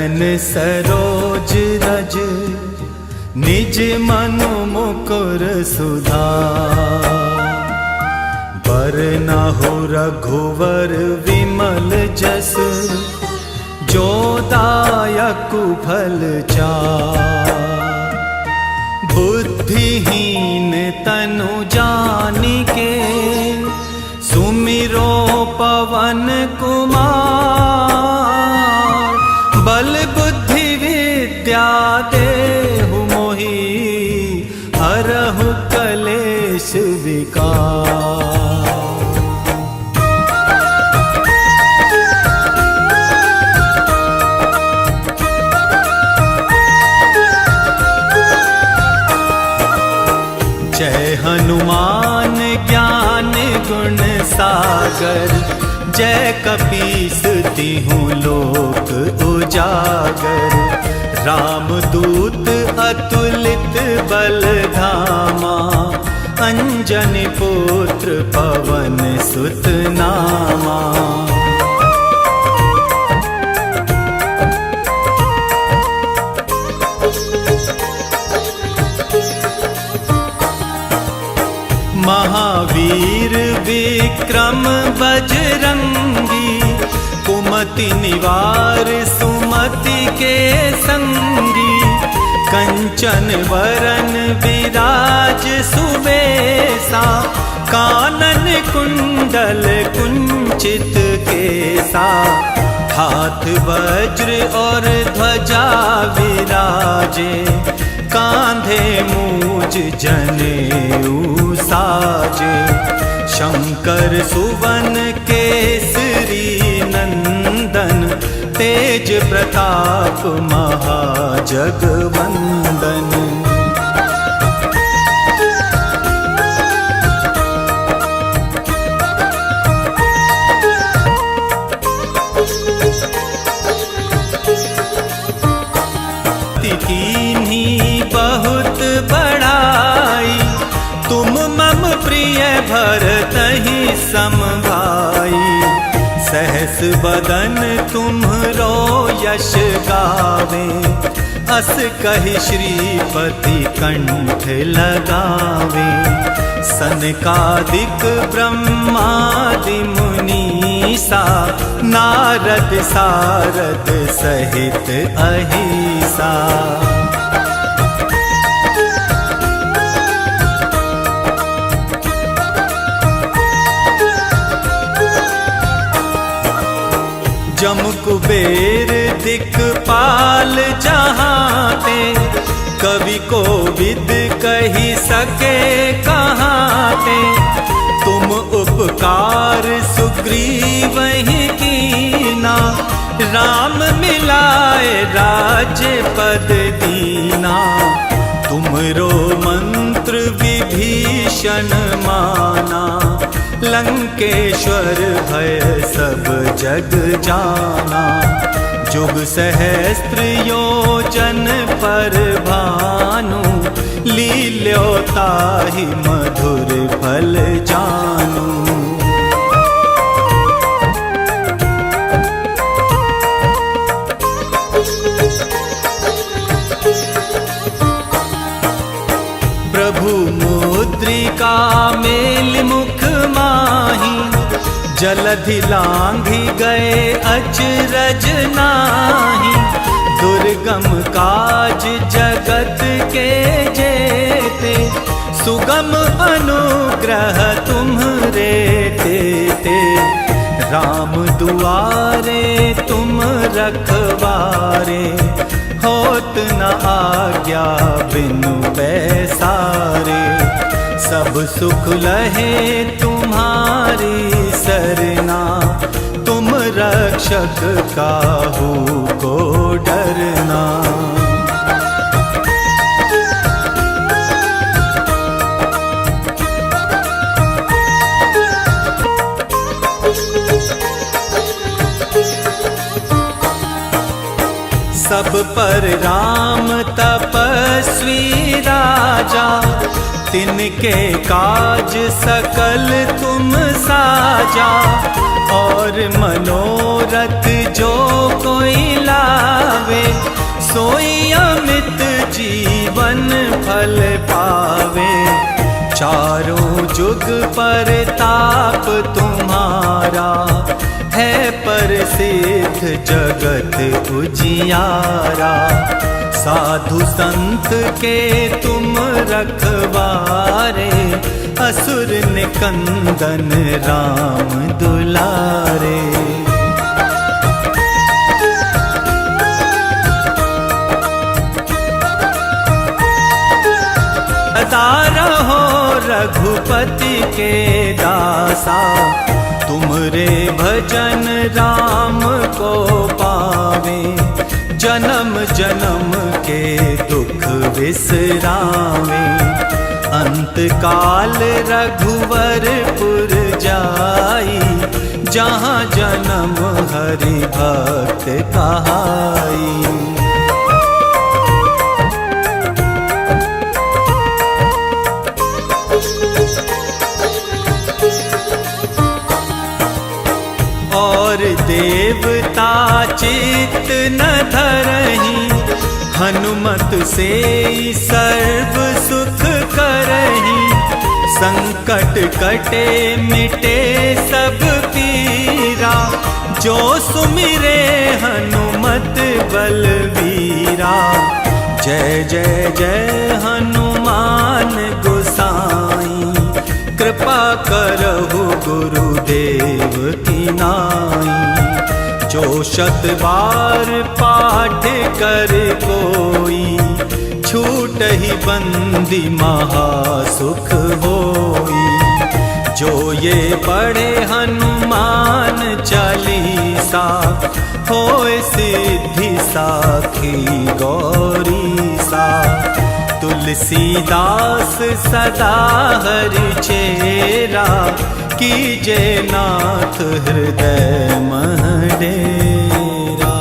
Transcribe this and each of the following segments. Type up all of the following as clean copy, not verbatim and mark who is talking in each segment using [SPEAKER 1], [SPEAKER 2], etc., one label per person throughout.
[SPEAKER 1] चरण सरोज रज निज मनु मुकुर सुधार। बरनहु रघुवर विमल जस जो दायक फल चार। बुद्धिहीन तनु जानिके सुमिरो पवन कुमार। बल बुद्धि विद्या देहु मोहि हरहु कलेश विकार। जय हनुमान ज्ञान गुण सागर। जय कपीस तिहु लोक उजागर। रामदूत अतुलित बल धामा। अंजनी पुत्र पवन सुत नामा। महावीर विक्रम बजरंगी। कुमति निवार सुमति के संगी। कंचन वरन विराज सुबेसा। कानन कुंडल कुंचित केसा। हाथ वज्र और ध्वजा विराजे। कांधे मूज जनेऊ साजे। शंकर सुवन केसरी नंदन। तेज प्रताप महाजगवंदन। बहुत बड़ाई तुम मम प्रिय भरतहि सम भाई। सहस बदन तुम्हरो यश गावे। अस कहि श्रीपति कंठ लगावे। सनकादिक ब्रह्मादि मुनीसा। नारद सारद सहित अहिसा। जम कुबेर दिक्पाल जहाँते। कवि को विद कही सके कहाँते। तुम उपकार सुग्रीवहि कीना। राम मिलाए राज्य पद दीना। तुमरो मंत्र विभीषण माना। लंकेश्वर भय सब जग जाना। जुग सहस्त्र योजन पर भानु। लील्योताहि मधुर फल जानू। प्रभु मुद्रिका मेल मुख माही। जलधि लांघि गए अचरज नाही। दुर्गम काज जगत के जेते। सुगम अनुग्रह तुम्हरे तेते। राम दुआरे तुम रखवारे। होत न आज्ञा बिनु पैसारे। सब सुख लहे तुम्हारी सरना। तुम रक्षक काहू को डरना। सब पर राम तपस्वी राजा। तिनके काज सकल तुम साजा। और मनोरथ जो कोई लावे। सोई अमित जीवन फल पावे। चारों जुग पर ताप तुम्हारा है प्रसिद्ध जगत उजियारा। साधु संत के तुम रखवारे, असुर निकंदन राम दुलारे। सदा रहो रघुपति के दासा, तुमरे भजन राम को पावे। जन्म जन्म के दुख विसरावे, अंत काल रघुवरपुर जाई। जहाँ जन्म हरि भक्त कहाई। और देवता चित्त न धरहीं, हनुमत से सर्व सुख करहीं। संकट कटे मिटे सब पीरा, जो सुमिरे हनुमत बलवीरा। जय जय जय हनुमान गोसाई, कृपा करहु गुरुदेव की नाई। जो शत बार पाठ कर कोई, छूटहि बंदी महासुख होई। जो ये पढ़े हनुमान चालीसा, होय सिद्धि साखी गौरी सा। तुलसीदास सदा हरि चेरा, कीजे नाथ हृदय मह डेरा।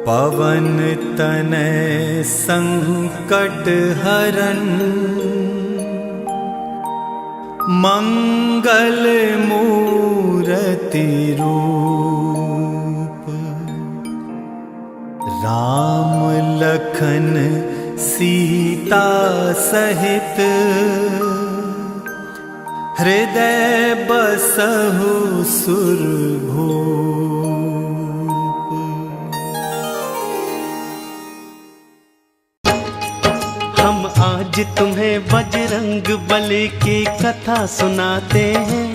[SPEAKER 1] पवन तनय संकट हरन, मंगल मूरति रूप। राम लखन सीता सहित, हृदय बसहु सुरभूप।
[SPEAKER 2] हम आज तुम्हें बजरंग बली की कथा सुनाते हैं,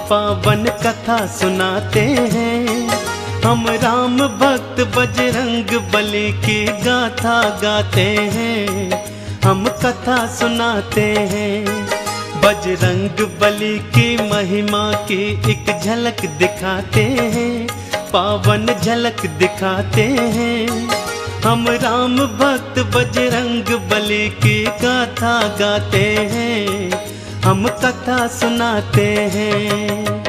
[SPEAKER 2] पावन कथा सुनाते हैं। हम राम भक्त बजरंग बली की गाथा गाते हैं, हम कथा सुनाते हैं। बजरंग बली की महिमा की एक झलक दिखाते हैं, पावन झलक दिखाते हैं। हम राम भक्त बजरंग बली की गाथा गाते हैं, हम कथा सुनाते हैं।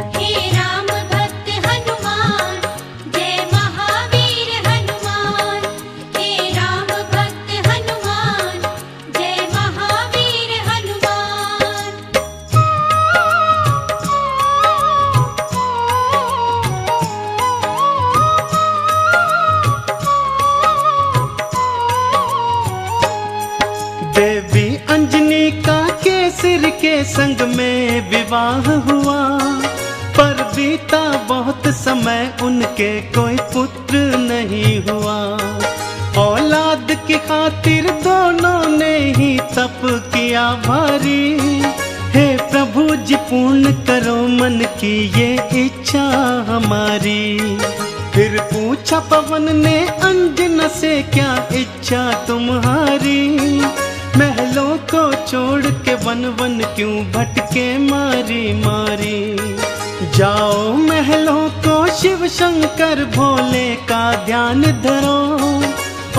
[SPEAKER 2] देवी अंजनी का केसर के संग में विवाह हुआ, पर बीता बहुत समय उनके कोई पुत्र नहीं हुआ। औलाद की खातिर दोनों ने ही तप किया भारी। हे प्रभु जी पूर्ण करो मन की ये इच्छा हमारी। फिर पूछा पवन ने अंजना से क्या इच्छा तुम्हारी। महलों को छोड़ के वन वन क्यों भटके मारी मारी। जाओ महलों को शिव शंकर भोले का ध्यान धरो।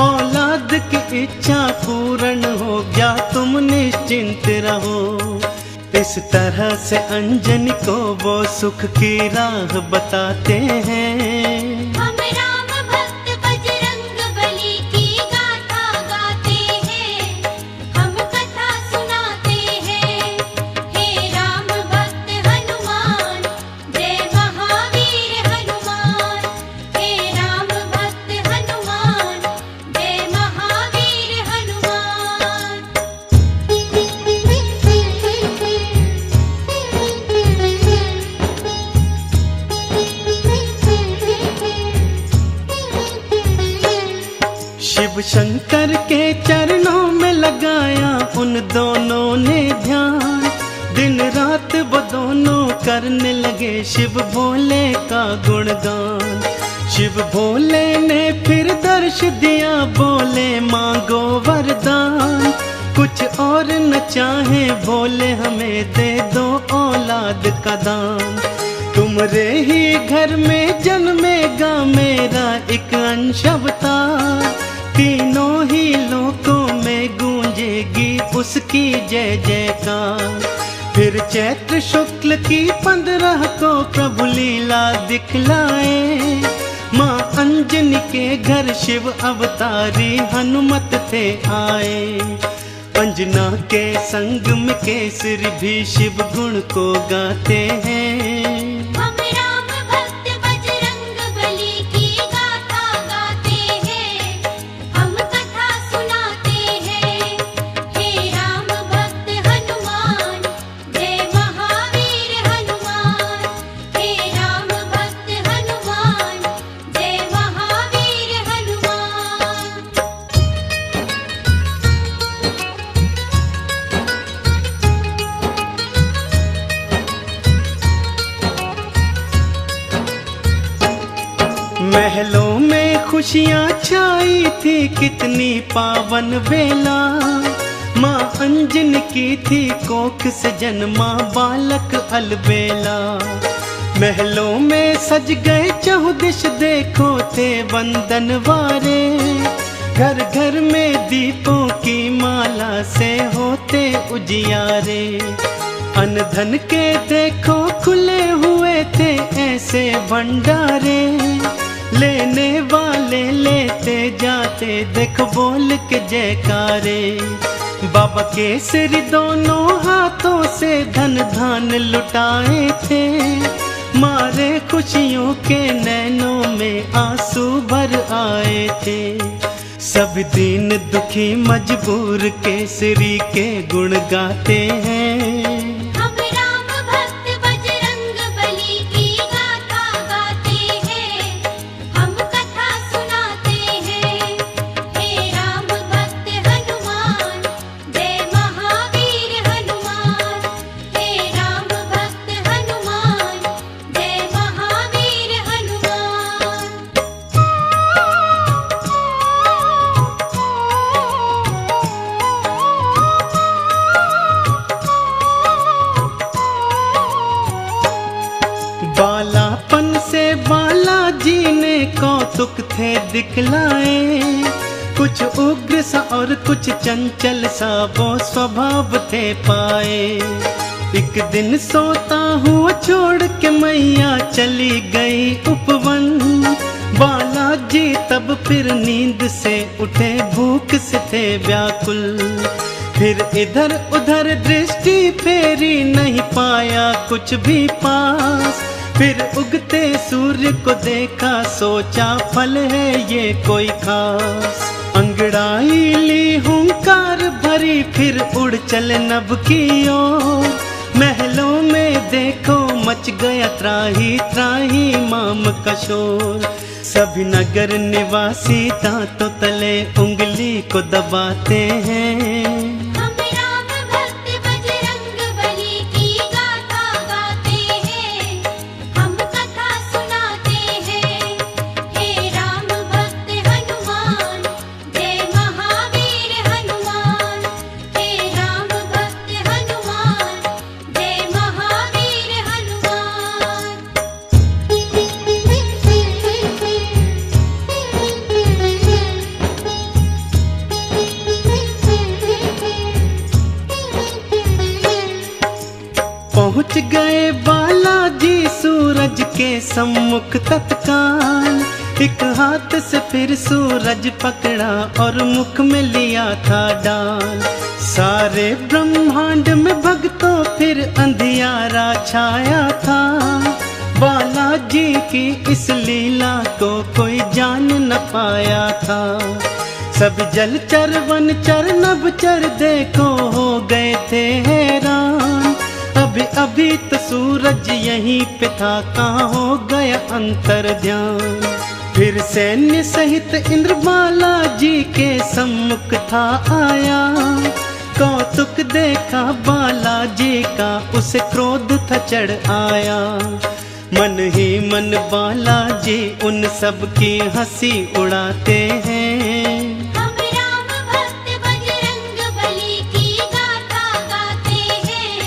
[SPEAKER 2] औलाद की इच्छा पूर्ण हो गया तुम निश्चिंत रहो। इस तरह से अंजनी को वो सुख की राह बताते हैं। जब शंकर के चरणों में लगाया उन दोनों ने ध्यान, दिन रात वो दोनों करने लगे शिव भोले का गुणगान। शिव भोले ने फिर दर्श दिया, बोले मांगो वरदान, कुछ और न चाहे भोले हमें दे दो औलाद का दान। तुमरे ही घर में जन्मेगा मेरा एक अंश अवतार, तीनों ही लोकों में गूंजेगी उसकी जय जयकार। फिर चैत्र शुक्ल की 15 को प्रभु लीला दिखलाए, माँ अंजनी के घर शिव अवतारी हनुमत थे आए। अंजना के संग में केसरी भी शिव गुण को गाते हैं।
[SPEAKER 3] हम राम भक्त बजरंग बली की गाथा गाते हैं, हम कथा सुनाते हैं। हे राम भक्त हनुमान, जय महावीर हनुमान। हे राम भक्त हनुमान, जय महावीर हनुमान।
[SPEAKER 2] महलों में खुशियाँ छाई थी कितनी पावन बेला, माँ अंजन की थी कोख से जन्मा बालक अलबेला। महलों में सज गए चहुदिश देखो थे वंदन वारे, घर घर में दीपों की माला से होते उजियारे। अन्न धन के देखो खुले हुए थे ऐसे भंडारे, लेने वाले लेते जाते देख बोल के जयकारे। बाबा केसरी दोनों हाथों से धन धान लुटाए थे, मारे खुशियों के नैनों में आंसू भर आए थे। सब दीन दुखी मजबूर केसरी के गुण गाते हैं।
[SPEAKER 3] हम राम भक्त बजरंग बली की गाथा गाते हैं, हम कथा सुनाते हैं। हे राम भक्त हनुमान, जय महावीर हनुमान। हे राम भक्त हनुमान, जय महावीर हनुमान।
[SPEAKER 2] बालापन से बालाजी ने कौतुक थे दिखलाए, कुछ उग्र सा और कुछ चंचल सा वो स्वभाव थे पाए। एक दिन सोता हुआ छोड़ के मैया चली गई उपवन, बालाजी तब फिर नींद से उठे भूख से थे व्याकुल। फिर इधर उधर दृष्टि फेरी नहीं पाया कुछ भी पास, फिर उगते सूर्य को देखा सोचा फल है ये कोई खास। अंगड़ाई ली हुंकार भरी फिर उड़ चले नभ की ओर, महलों में देखो मच गया त्राही त्राही माम का शोर। सभी नगर निवासी दांतों तले उंगली को दबाते हैं।
[SPEAKER 3] हम राम भक्त बजरंग बली की गाथा गाते हैं, हम कथा सुनाते हैं। हे राम भक्त हनुमान, जय महावीर हनुमान। हे राम भक्त हनुमान, जय महावीर हनुमान।
[SPEAKER 2] पहुँच गए बालाजी सूरज के सम्मुख तत्काल, एक हाथ से फिर सूरज पकड़ा और मुख में लिया था डाल। सारे ब्रह्मांड में भक्तों फिर अंधियारा छाया था, बालाजी की इस लीला को कोई जान न पाया था। सब जलचर वनचर नभचर देखो हो गए थे हैरान, अभी अभी तो सूरज यहीं पे था कहाँ हो गया अंतर ध्यान। फिर सैन्य सहित इंद्र बालाजी के सम्मुख था आया। कौतुक देखा बालाजी का, उसे क्रोध था चढ़ आया। मन ही मन बालाजी उन सब की हंसी उड़ाते हैं।
[SPEAKER 3] हम राम भक्त बजरंग बली की गाथा गाते हैं,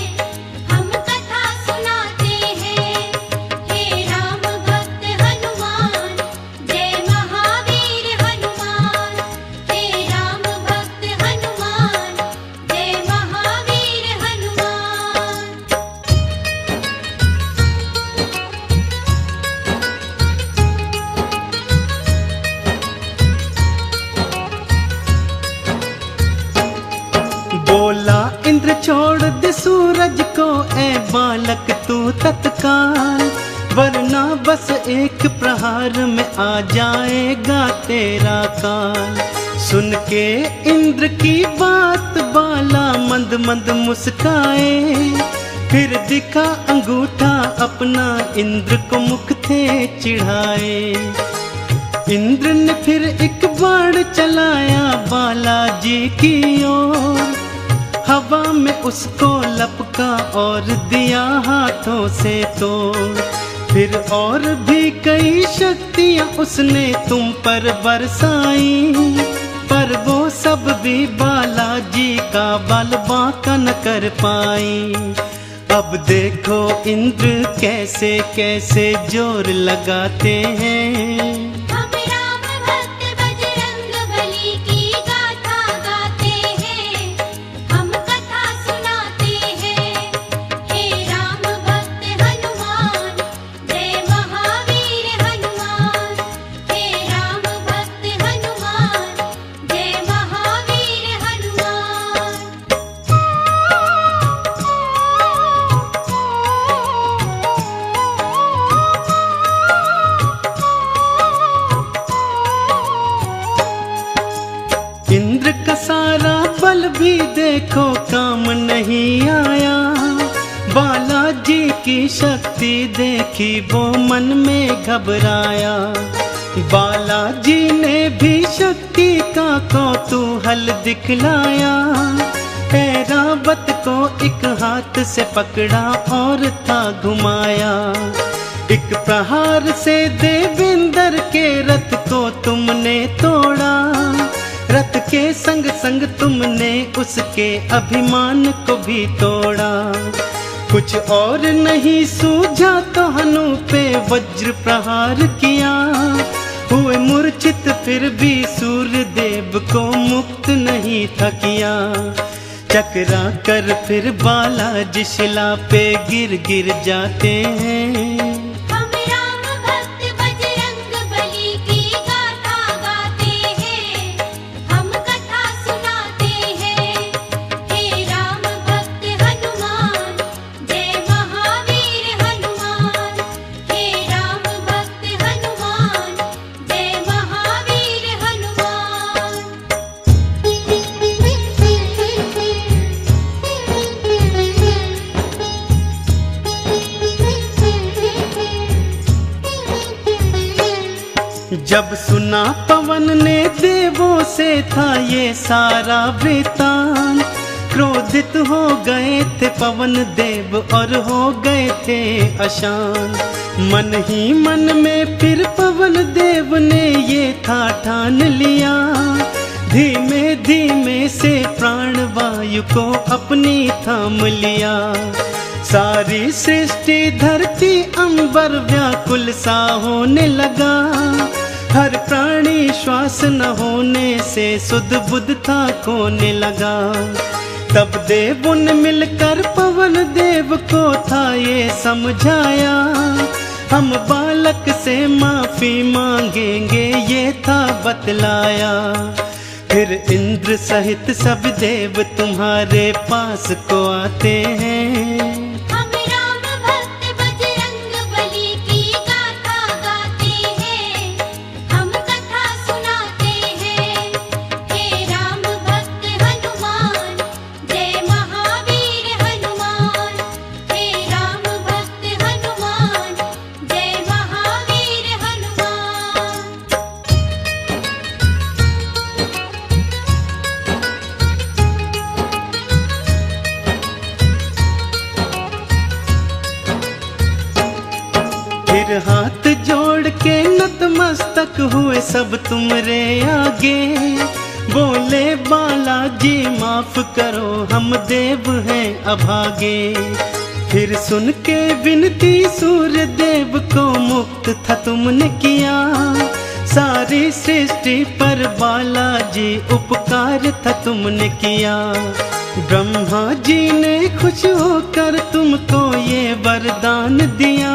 [SPEAKER 3] हम कथा सुनाते हैं। हे राम भक्त हनुमान, जय महावीर हनुमान। हे राम भक्त हनुमान, जय महावीर हनुमान।
[SPEAKER 2] बोला इंद्र छोड़ दे सूरज को, ए बालक तू तत्काल, वरना बस एक प्रहार में आ जाएगा तेरा काल। सुन के इंद्र की बात बाला मंद मंद मुस्काए, फिर दिखा अंगूठा अपना इंद्र को मुख थे चिढ़ाए। इंद्र ने फिर एक बाण चलाया बालाजी की ओर, हवा में उसको लपका और दिया हाथों से तोड़। फिर और भी कई शक्तियां उसने तुम पर बरसाई, पर वो सब भी बालाजी का बल बांका न कर पाई। अब देखो इंद्र कैसे कैसे जोर लगाते हैं।
[SPEAKER 3] हम राम भक्त बजरंग बली की गाथा गाते हैं, हम कथा सुनाते हैं। हे राम भक्त हनुमान, जय महावीर हनुमान। हे राम भक्त हनुमान, जय महावीर हनुमान।
[SPEAKER 2] इंद्र का सारा बल भी देखो काम नहीं आया। बालाजी की शक्ति देखी वो मन में घबराया। बालाजी ने भी शक्ति का कौतूहल दिखलाया। ऐरावत को एक हाथ से पकड़ा और था घुमाया। एक प्रहार से देवेंद्र के रथ को तुमने तोड़ा। रथ के संग संग तुमने उसके अभिमान को भी तोड़ा। कुछ और नहीं सूझा तो हनु पे वज्र प्रहार किया। हुए मूर्छित फिर भी सूर्य देव को मुक्त नहीं था किया। चकरा कर फिर बालाजी शिला पे गिर गिर जाते हैं।
[SPEAKER 3] हम राम भक्त बजरंग बली की गाथा गाते हैं, हम कथा सुनाते हैं। हे राम भक्त हनुमान, जय महावीर हनुमान। हे राम भक्त हनुमान, जय महावीर हनुमान।
[SPEAKER 2] जब सुना पवन ने देवों से था ये सारा वृतांत, क्रोधित हो गए थे पवन देव और हो गए थे अशांत। मन ही मन में फिर पवन देव ने ये था ठान लिया। धीमे धीमे से प्राण वायु को अपनी थाम लिया। सारी सृष्टि धरती अंबर व्याकुल सा होने लगा। हर प्राणी श्वास न होने से सुध बुध था खोने लगा। तब देवों ने मिलकर पवन देव को था ये समझाया। हम बालक से माफी मांगेंगे ये था बतलाया। फिर इंद्र सहित सब देव तुम्हारे पास को आते हैं।
[SPEAKER 3] हम राम भक्त बजरंग बली की गाथा गाते हैं, हम कथा सुनाते हैं। हे राम भक्त हनुमान, जय महावीर हनुमान। हे राम भक्त हनुमान, जय महावीर हनुमान।
[SPEAKER 2] मस्तक हुए सब तुमरे आगे। बोले बालाजी माफ करो हम देव हैं अभागे। फिर सुन के विनती सूर्य देव को मुक्त था तुमने किया। सारी सृष्टि पर बालाजी उपकार था तुमने किया। ब्रह्मा जी ने खुश होकर तुमको ये वरदान दिया।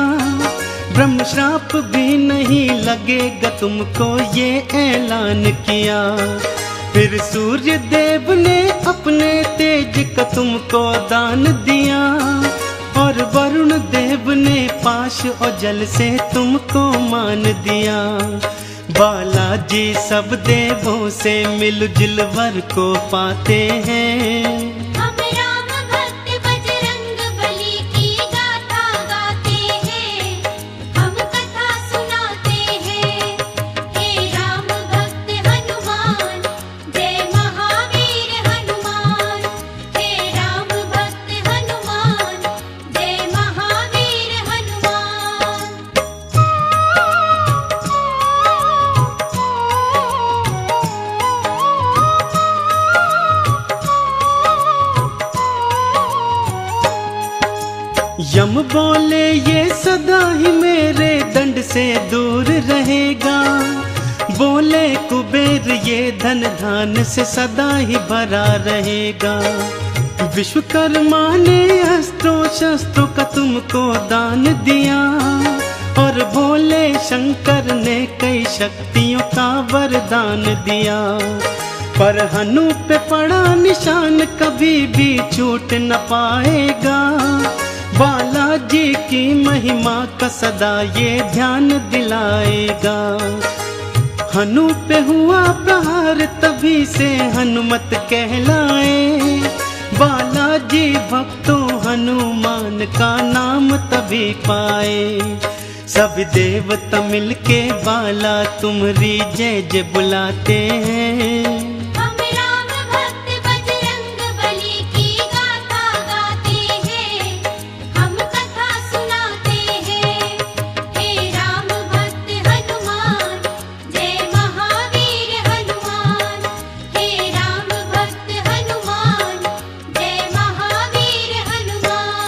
[SPEAKER 2] ब्रह्म श्राप भी नहीं लगेगा तुमको ये ऐलान किया। फिर सूर्य देव ने अपने तेज का तुमको दान दिया। और वरुण देव ने पाश और जल से तुमको मान दिया। बालाजी सब देवों से मिलजुल वर को पाते हैं।
[SPEAKER 3] हम राम भक्त बजरंग बली की गाथा गाते हैं। हम कथा सुनाते हैं। हे राम भक्त हनुमान जय महावीर हनुमान। हे राम भक्त हनुमान जय महावीर हनुमान।
[SPEAKER 2] यम बोले ये सदा ही मेरे दंड से दूर रहेगा। बोले कुबेर ये धन धान से सदा ही भरा रहेगा। विश्वकर्मा ने अस्त्रों शस्त्रों का तुमको दान दिया। और भोले शंकर ने कई शक्तियों का वरदान दिया। पर हनु पे पड़ा निशान कभी भी छूट न पाएगा। बालाजी की महिमा का सदा ये ध्यान दिलाएगा। हनु पे हुआ प्रहार तभी से हनुमत कहलाए। बालाजी भक्तों हनुमान का नाम तभी पाए। सब देवता मिलके बाला तुम्हारी जय जय बुलाते हैं।
[SPEAKER 3] हम राम भक्त बजरंग बली की गाथा गाते हैं। हम कथा सुनाते हैं। हे राम भक्त हनुमान जय महावीर हनुमान। हे राम भक्त हनुमान जय महावीर हनुमान।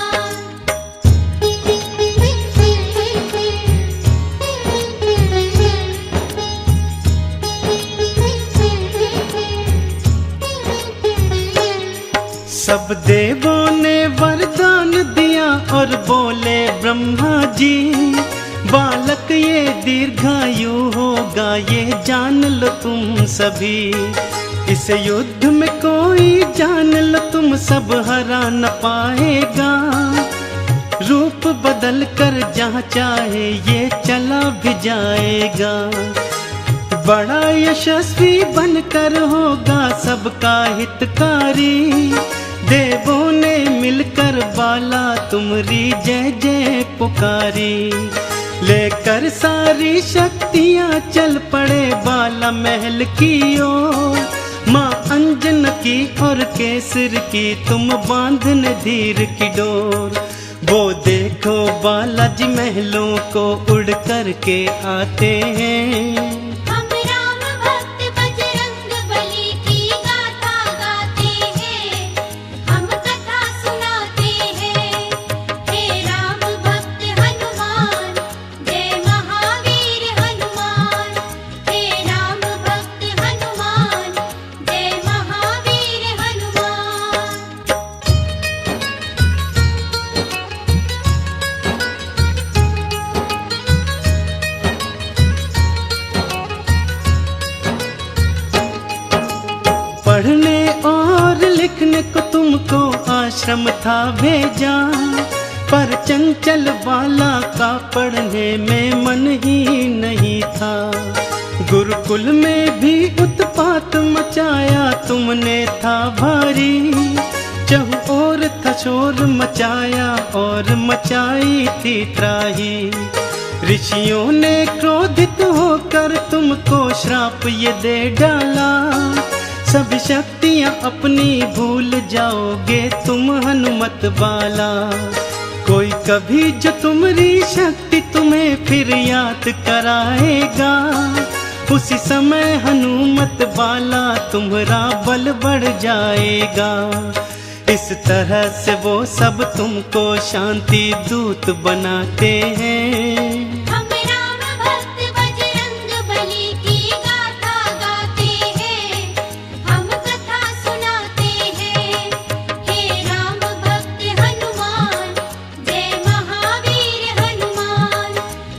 [SPEAKER 2] सब देवों ने वरदान दिया और बोले ब्रह्मा जी। बालक ये दीर्घायु होगा ये जान लो तुम सभी। इस युद्ध में कोई जान लो तुम सब हरा न पाएगा। रूप बदल कर जहाँ चाहे ये चला भी जाएगा। बड़ा यशस्वी बनकर होगा सबका हितकारी। देवों ने मिलकर बाला तुम्हारी जय जय पुकारी। लेकर सारी शक्तियाँ चल पड़े बाला महल की ओर। माँ अंजन की और केसर की तुम बांधने धीर की डोर। वो देखो बालाजी महलों को उड़ कर के आते हैं।
[SPEAKER 3] हम राम भक्त बजरंग बली की गाथा गाते हैं। हम कथा सुनाते हैं। हे राम भक्त हनुमान जय महावीर हनुमान। हे राम भक्त हनुमान जय महावीर हनुमान।
[SPEAKER 2] पढ़ने और लिखने को तुमको आश्रम था भेजा। पर चंचल बाला का पढ़ने में मन ही नहीं था। गुरुकुल में भी उत्पात मचाया तुमने था भारी। चहु और था शोर मचाया और मचाई थी त्राही। ऋषियों ने क्रोधित होकर तुमको श्राप ये दे डाला। सभी शक्तियाँ अपनी भूल जाओगे तुम हनुमत बाला। कोई कभी जो तुम्हारी शक्ति तुम्हें फिर याद कराएगा, उसी समय हनुमत बाला तुम्हारा बल बढ़ जाएगा। इस तरह से वो सब तुमको शांति दूत बनाते हैं।
[SPEAKER 3] हम राम भक्त बजरंग बली की गाथा गाते हैं, हम कथा सुनाते हैं। हे राम भक्त हनुमान, जय महावीर हनुमान।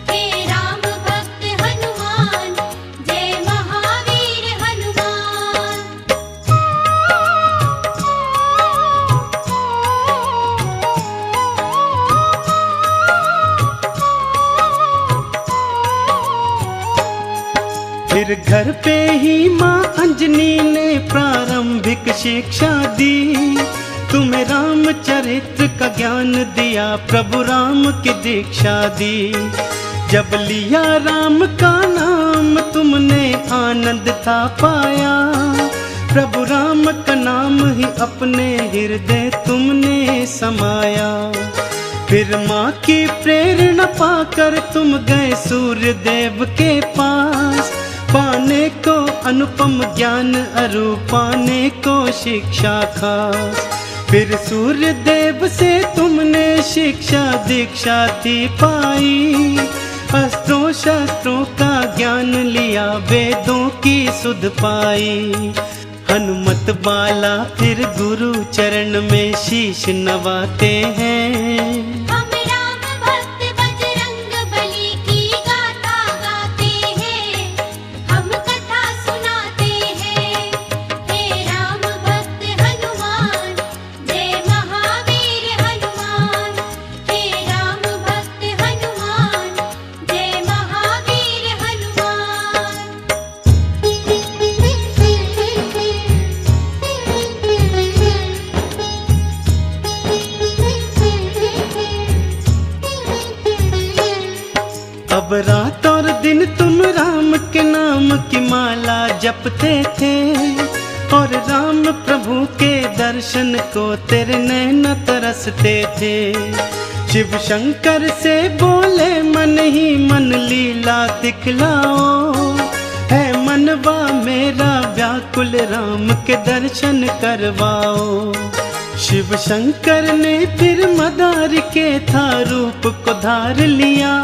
[SPEAKER 3] हे राम भक्त हनुमान, जय महावीर हनुमान।
[SPEAKER 2] फिर घर पे ही माँ अंजनी ने प्रारंभिक शिक्षा दी, तुम्हें रामचरित्र का ज्ञान दिया, प्रभु राम की दीक्षा दी। जब लिया राम का नाम तुमने आनंद था पाया, प्रभु राम का नाम ही अपने हृदय तुमने समाया। फिर माँ की प्रेरणा पाकर तुम गए सूर्य देव के पास, पाने को अनुपम ज्ञान अरु पाने को शिक्षा खास। फिर सूर्य देव से तुमने शिक्षा दीक्षा थी पाई, अस्त्रों शस्त्रों का ज्ञान लिया, वेदों की सुध पाई। हनुमत बाला फिर गुरु चरण में शीश नवाते हैं।
[SPEAKER 3] हम राम भक्त बजरंग बली की गाथा गाते हैं, हम कथा सुनाते हैं। हे राम भक्त हनुमान, जय महावीर हनुमान। हे राम भक्त हनुमान, जय महावीर हनुमान।
[SPEAKER 2] अब रात और दिन तुम राम के नाम की माला जपते थे, और राम प्रभु के दर्शन को तेरे नैन तरसते थे। शिव शंकर से बोले मन ही मन लीला दिखलाओ, है मनवा मेरा व्याकुल राम के दर्शन करवाओ। शिव शंकर ने फिर मदार के था रूप को धार लिया,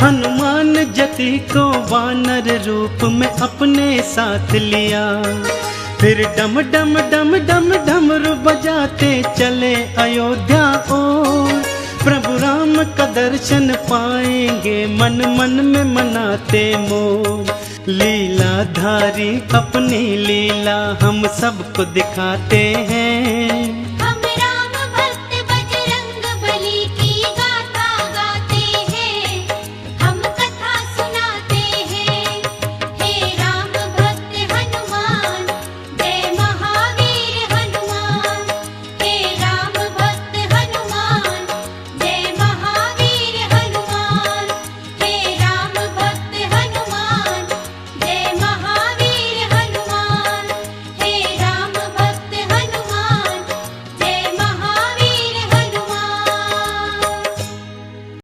[SPEAKER 2] हनुमान जति को वानर रूप में अपने साथ लिया। फिर डम डम डम डम डमरू बजाते चले अयोध्या ओर, प्रभु राम का दर्शन पाएंगे मन मन में मनाते मोर। लीलाधारी अपनी लीला हम सबको दिखाते हैं।